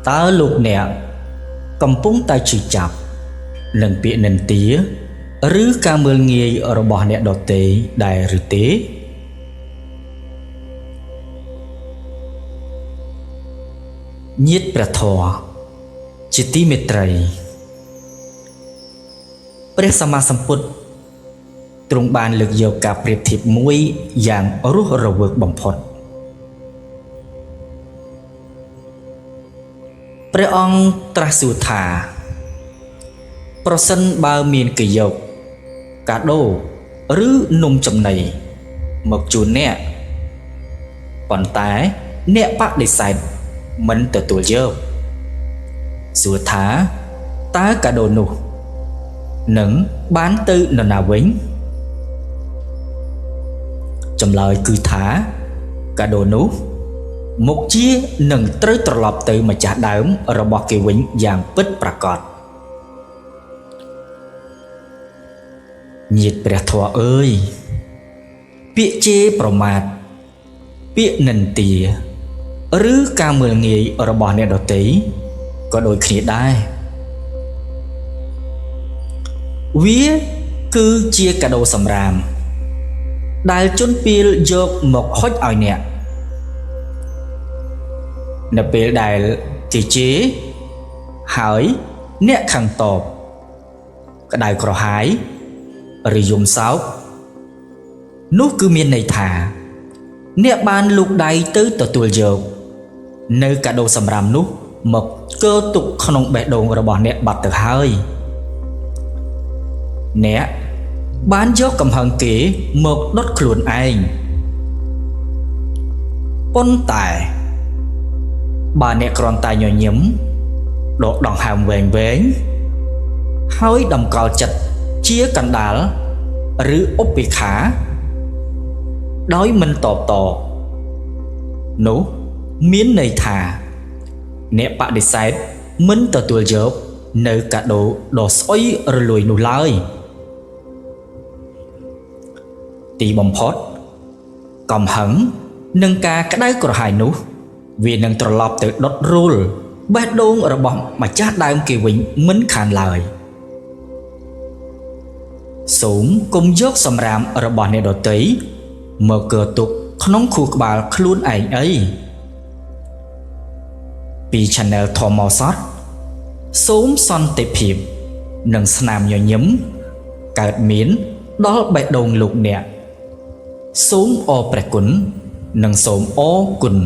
តើលោកអ្នកកំពុងតែជឿចាប់នឹងពាក្យនិន្ទាឬការមើលងាយរបស់អ្នកដទៃដែរឬទេញាតិព្រះធម៌ជាទីមេត្រីព្រះសម្មាសម្ពុទ្ធទ្រង់បានលើកយកការប្រៀបធៀបមួយយ៉ាងរស់រវើកបំផុតព្រះអង្គត្រាស់សួរថាប្រសិនបើមានគេយកកាដូឬនំចំណីមកជូនអ្នកប៉ុន្តែអ្នកបដិសេធមិនទទួលយកសួរថាតើកាដូនោះនឹងបានទៅនរណាវិញចម្លើយគឺថាកាដូនោះមុខជានឹងត្រូវត្រឡប់ទៅម្ចាស់ដើមរបស់គេវិញយ៉ាងពិតប្រាកដញាតិព្រះធម៌អើយពាក្យជេរប្រមាថពាក្យនិន្ទាឬការមើលងាយរបស់អ្នកដទៃក៏ដូចគ្នាដែរវាគឺជាកាដូសម្រាមដែលជនពាលយកមកហុចឲ្យអ្នកនៅពេលដែលគេជេរហើយអ្នកខឹងតបក្តៅក្រហាយឬយំសោកនោះគឺមានន័យថាអ្នកបានលូកដៃទៅទទួលយកនៅកាដូសម្រាមនោះមកកើទុកក្នុងបេះដូងរបស់អ្នកបាត់ទៅហើយអ្នកបានយកកំហឹងគេមកដុតខ្លួនឯងប៉ុន្តែបើអ្នកគ្រាន់តែញញឹមដកដង្ហើមវែងហើយតម្កល់ចិត្តជាកណ្ដាលឬឧបេក្ខាដោយមិនតបតនោះមានន័យថាអ្នកបដិសេធមិនទទួលយកនៅកាដូដ៏ស្អុយរលួយនោះឡើយទីបំផុតកំហឹងនឹងការក្តៅក្រហាយនោះវានឹងត្រឡប់ទៅដុតរូលបេះដូងរបស់ម្ចាស់ដើមគេវិញមិនខានឡើយសូមកុំយកសម្រាមរបស់អ្នកដទៃមកកើទុកក្នុងខួរក្បាលខ្លួនឯងអីពី Channel ធម្មសតសូមសន្តិភាពនិងស្នាមញញឹមកើតមានដល់បេះដូងលោកអ្នកសូមអរព្រះគុណនិងសូមអរគុណ